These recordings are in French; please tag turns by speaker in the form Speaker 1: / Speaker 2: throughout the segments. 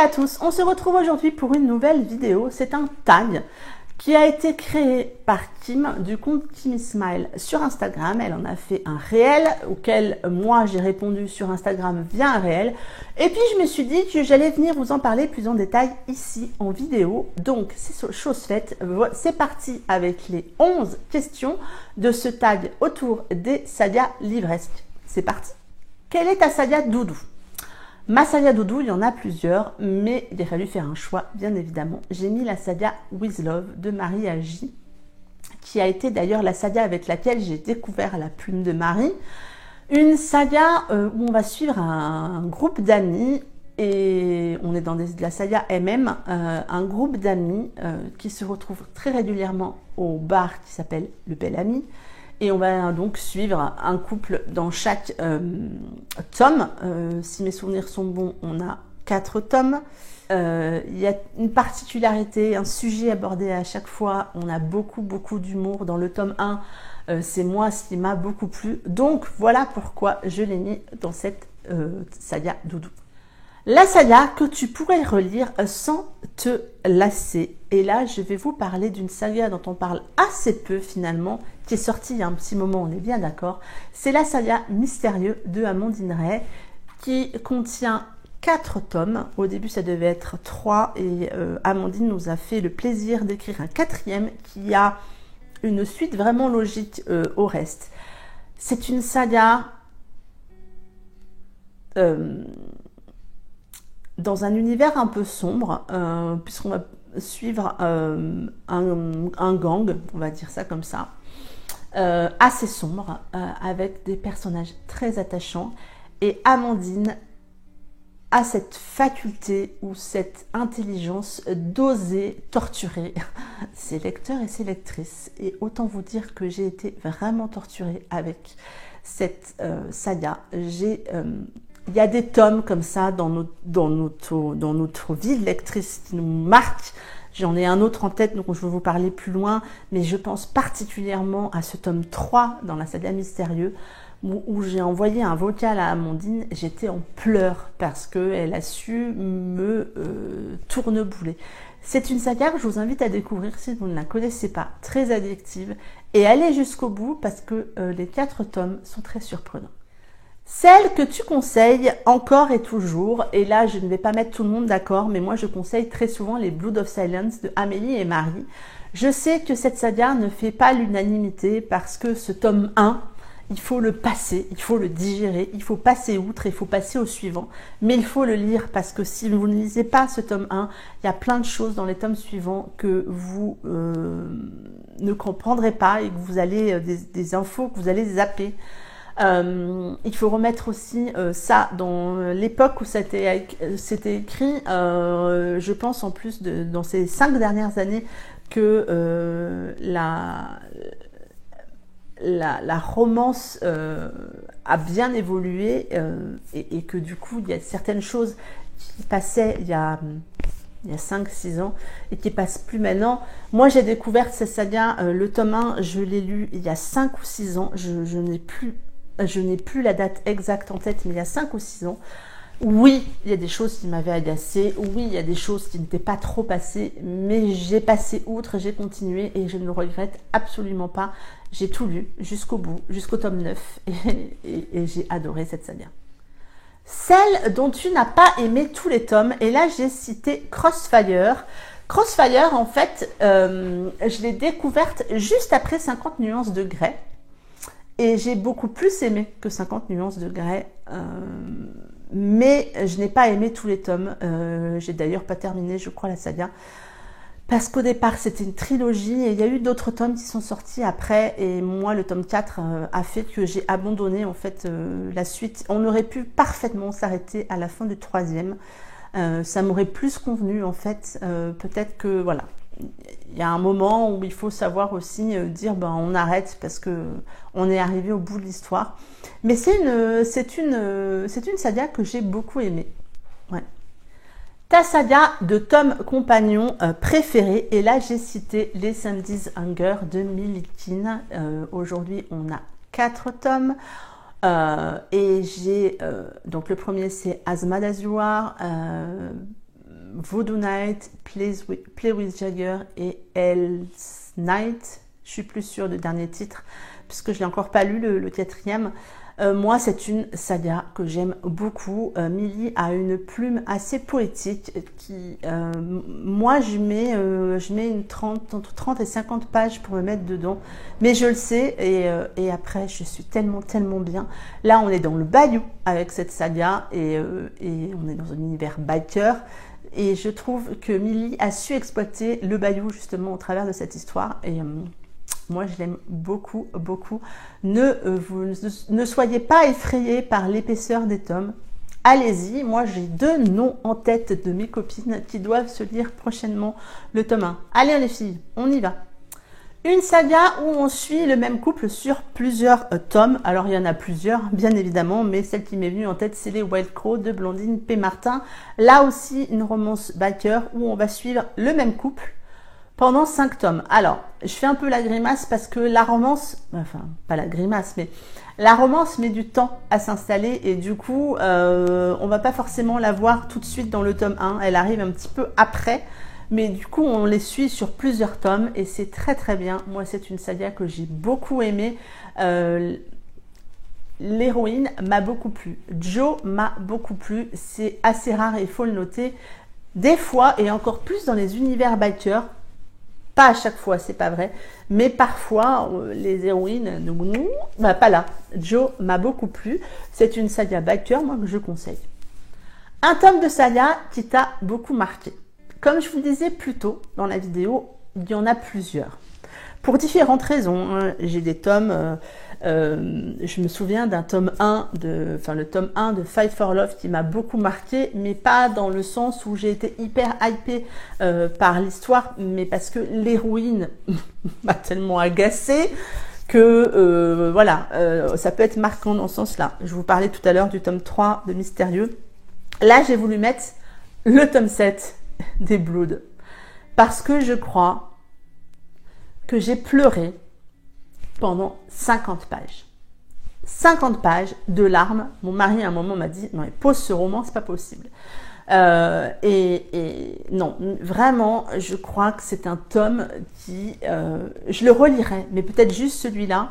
Speaker 1: à tous, on se retrouve aujourd'hui pour une nouvelle vidéo. C'est un tag qui a été créé par Kim du compte Kim Smile sur Instagram. Elle en a fait un réel auquel moi j'ai répondu sur Instagram via un réel. Et puis je me suis dit que j'allais venir vous en parler plus en détail ici en vidéo. Donc c'est chose faite, c'est parti avec les 11 questions de ce tag autour des sagas livresques. C'est parti. Quelle est ta saga doudou? Ma saga doudou, il y en a plusieurs, mais il a fallu faire un choix, bien évidemment. J'ai mis la saga With Love de Marie Agi, qui a été d'ailleurs la saga avec laquelle j'ai découvert la plume de Marie. Une saga où on va suivre un groupe d'amis, et on est dans de la saga MM, un groupe d'amis qui se retrouve très régulièrement au bar qui s'appelle Le Bel Ami. Et on va donc suivre un couple dans chaque tome. Si mes souvenirs sont bons, on a 4 tomes. Il y a une particularité, un sujet abordé à chaque fois. On a beaucoup d'humour. Dans le tome 1, c'est moi ce qui m'a beaucoup plu. Donc voilà pourquoi je l'ai mis dans cette saga doudou. La saga que tu pourrais relire sans te lasser. Et là, je vais vous parler d'une saga dont on parle assez peu finalement, qui est sortie il y a un petit moment, on est bien d'accord. C'est la saga Mystérieux de Amandine Rey, qui contient 4 tomes. Au début, ça devait être 3 et Amandine nous a fait le plaisir d'écrire un 4e qui a une suite vraiment logique au reste. C'est une saga dans un univers un peu sombre, puisqu'on va suivre un gang, on va dire ça comme ça, assez sombre, avec des personnages très attachants. Et Amandine a cette faculté ou cette intelligence d'oser torturer ses lecteurs et ses lectrices. Et autant vous dire que j'ai été vraiment torturée avec cette saga. Il y a des tomes comme ça dans notre vie de lectrice qui nous marquent. J'en ai un autre en tête, donc je vais vous parler plus loin, mais je pense particulièrement à ce tome 3 dans la saga Mystérieux, où j'ai envoyé un vocal à Amandine. J'étais en pleurs parce qu'elle a su me tournebouler. C'est une saga que je vous invite à découvrir si vous ne la connaissez pas, très addictive, et allez jusqu'au bout parce que les 4 tomes sont très surprenants. Celle que tu conseilles encore et toujours, et là je ne vais pas mettre tout le monde d'accord, mais moi je conseille très souvent les Blood of Silence de Amélie et Marie. Je sais que cette saga ne fait pas l'unanimité parce que ce tome 1, il faut le passer, il faut le digérer, il faut passer outre, il faut passer au suivant, mais il faut le lire parce que si vous ne lisez pas ce tome 1, il y a plein de choses dans les tomes suivants que vous ne comprendrez pas et que vous allez, des infos que vous allez zapper. Il faut remettre aussi ça dans l'époque où c'était écrit, je pense en plus dans ces 5 dernières années que la romance a bien évolué et que du coup il y a certaines choses qui passaient il y a 5-6 ans et qui passent plus maintenant. Moi j'ai découvert cette saga, le tome 1 je l'ai lu il y a 5 ou 6 ans, je n'ai plus la date exacte en tête, mais il y a 5 ou 6 ans. Oui, il y a des choses qui m'avaient agacée, oui, il y a des choses qui n'étaient pas trop passées, mais j'ai passé outre, j'ai continué et je ne le regrette absolument pas. J'ai tout lu jusqu'au bout, jusqu'au tome 9 et j'ai adoré cette saga. Celle dont tu n'as pas aimé tous les tomes, et là j'ai cité Crossfire. Crossfire, en fait, je l'ai découverte juste après 50 nuances de Grey. Et j'ai beaucoup plus aimé que 50 nuances de Grey, mais je n'ai pas aimé tous les tomes. J'ai d'ailleurs pas terminé, je crois, la saga, parce qu'au départ c'était une trilogie et il y a eu d'autres tomes qui sont sortis après. Et moi, le tome 4 a fait que j'ai abandonné en fait la suite. On aurait pu parfaitement s'arrêter à la fin du 3e. Ça m'aurait plus convenu en fait. Peut-être que voilà. Il y a un moment où il faut savoir aussi dire ben on arrête parce que on est arrivé au bout de l'histoire. Mais c'est une saga que j'ai beaucoup aimée. Ouais. Ta saga de tomes compagnons préférée, et là j'ai cité Les Samedies Hunger de Milikin. Aujourd'hui on a 4 tomes. Et j'ai donc le premier c'est As Mad As You Are, Voodoo Night, Play with Jagger et Hell's Night. Je suis plus sûre du dernier titre, puisque je l'ai encore pas lu, le quatrième. Moi, c'est une saga que j'aime beaucoup. Millie a une plume assez poétique qui, moi, je mets entre 30 et 50 pages pour me mettre dedans. Mais je le sais et après, je suis tellement bien. Là, on est dans le bayou avec cette saga et on est dans un univers biker. Et je trouve que Millie a su exploiter le bayou justement au travers de cette histoire. Et moi, je l'aime beaucoup. Ne soyez pas effrayés par l'épaisseur des tomes. Allez-y. Moi, j'ai 2 noms en tête de mes copines qui doivent se lire prochainement le tome 1. Allez, les filles, on y va. Une saga où on suit le même couple sur plusieurs tomes. Alors, il y en a plusieurs, bien évidemment, mais celle qui m'est venue en tête, c'est les Wild Crow de Blandine P. Martin. Là aussi, une romance biker où on va suivre le même couple pendant 5 tomes. Alors, je fais un peu la grimace parce que la romance, enfin, pas la grimace, mais la romance met du temps à s'installer et du coup, on va pas forcément la voir tout de suite dans le tome 1. Elle arrive un petit peu après, mais du coup, on les suit sur plusieurs tomes et c'est très bien. Moi, c'est une saga que j'ai beaucoup aimée. L'héroïne m'a beaucoup plu. Jo m'a beaucoup plu. C'est assez rare et il faut le noter. Des fois, et encore plus dans les univers bikers, pas à chaque fois, c'est pas vrai, mais parfois les héroïnes, bah pas là. Jo m'a beaucoup plu. C'est une saga biker, moi, que je conseille. Un tome de saga qui t'a beaucoup marqué. Comme je vous le disais plus tôt dans la vidéo, il y en a plusieurs. Pour différentes raisons. J'ai des tomes, je me souviens d'un tome 1, le tome 1 de Fight for Love qui m'a beaucoup marqué, mais pas dans le sens où j'ai été hyper hypée par l'histoire, mais parce que l'héroïne m'a tellement agacée que voilà, ça peut être marquant dans ce sens-là. Je vous parlais tout à l'heure du tome 3 de Mystérieux. Là, j'ai voulu mettre le tome 7 des Blood parce que je crois que j'ai pleuré pendant 50 pages. 50 pages de larmes. Mon mari, à un moment, m'a dit « Non, mais pose ce roman, c'est pas possible. » Et non, vraiment, je crois que c'est un tome qui... je le relirai, mais peut-être juste celui-là.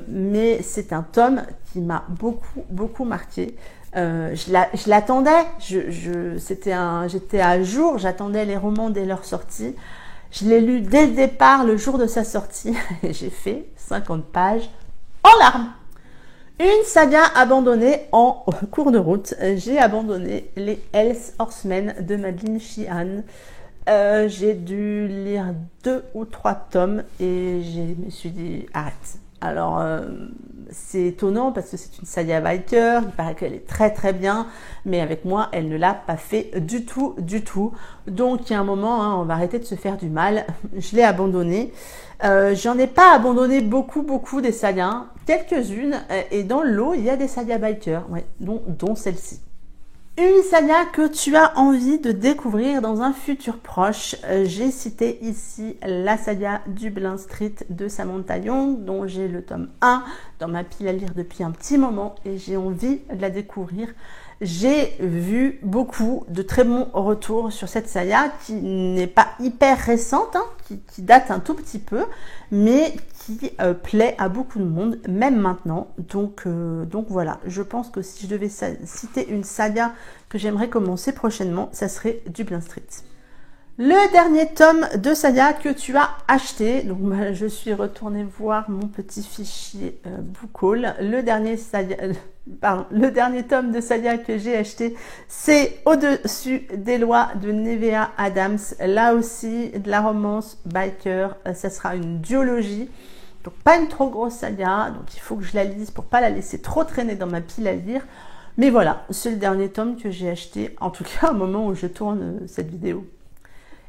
Speaker 1: Mais c'est un tome qui m'a beaucoup marqué. Je l'attendais. J'étais à jour. J'attendais les romans dès leur sortie. Je l'ai lu dès le départ, le jour de sa sortie, et j'ai fait 50 pages en larmes. Une saga abandonnée en cours de route. J'ai abandonné les Hells Horsemen de Madeline Sheehan. J'ai dû lire 2 ou 3 tomes et je me suis dit arrête. Alors, c'est étonnant parce que c'est une saga biker, il paraît qu'elle est très bien, mais avec moi, elle ne l'a pas fait du tout. Donc, il y a un moment, on va arrêter de se faire du mal. Je l'ai abandonnée. J'en ai pas abandonné beaucoup des sagas, quelques-unes, et dans le lot, il y a des sagas bikers, ouais, dont celle-ci. Une saga que tu as envie de découvrir dans un futur proche. J'ai cité ici la saga Dublin Street de Samantha Young, dont j'ai le tome 1 dans ma pile à lire depuis un petit moment et j'ai envie de la découvrir. J'ai vu beaucoup de très bons retours sur cette saga qui n'est pas hyper récente, qui date un tout petit peu, mais qui plaît à beaucoup de monde, même maintenant. Donc voilà, je pense que si je devais citer une saga que j'aimerais commencer prochainement, ça serait Dublin Street. Le dernier tome de saga que tu as acheté, donc je suis retournée voir mon petit fichier book haul. Le dernier tome de saga que j'ai acheté, c'est Au-dessus des lois de Nevaeh Adams. Là aussi, de la romance biker, ça sera une duologie. Donc pas une trop grosse saga, donc il faut que je la lise pour pas la laisser trop traîner dans ma pile à lire. Mais voilà, c'est le dernier tome que j'ai acheté, en tout cas au moment où je tourne cette vidéo.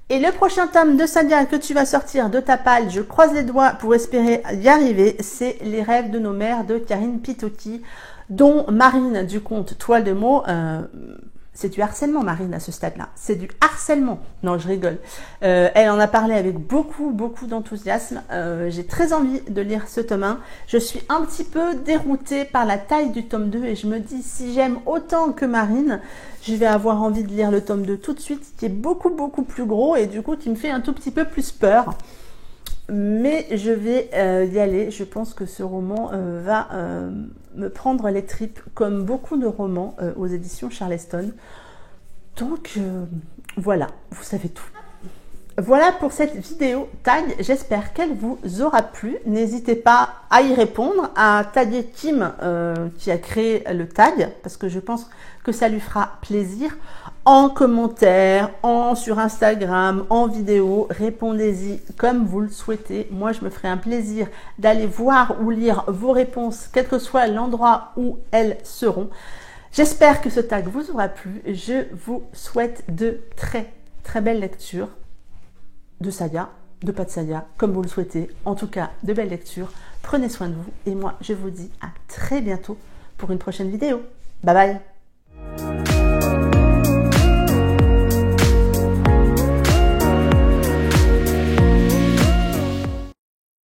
Speaker 1: Et le prochain tome de saga que tu vas sortir de ta palle, je croise les doigts pour espérer y arriver, c'est Les rêves de nos mères de Karine Pitoki, dont Marine du conte Toile de mots C'est du harcèlement, Marine, à ce stade-là. C'est du harcèlement. Non, je rigole. Elle en a parlé avec beaucoup d'enthousiasme. J'ai très envie de lire ce tome 1. Je suis un petit peu déroutée par la taille du tome 2 et je me dis, si j'aime autant que Marine, je vais avoir envie de lire le tome 2 tout de suite, qui est beaucoup plus gros et du coup, qui me fait un tout petit peu plus peur. Mais je vais y aller. Je pense que ce roman va me prendre les tripes, comme beaucoup de romans aux éditions Charleston. Donc voilà, vous savez tout. Voilà pour cette vidéo tag, j'espère qu'elle vous aura plu. N'hésitez pas à y répondre, à taguer Kim qui a créé le tag, parce que je pense que ça lui fera plaisir. En commentaire, sur Instagram, en vidéo, répondez-y comme vous le souhaitez. Moi, je me ferai un plaisir d'aller voir ou lire vos réponses, quel que soit l'endroit où elles seront. J'espère que ce tag vous aura plu. Je vous souhaite de très belles lectures. De saga, de pas de saga, comme vous le souhaitez. En tout cas, de belles lectures. Prenez soin de vous et moi, je vous dis à très bientôt pour une prochaine vidéo. Bye bye!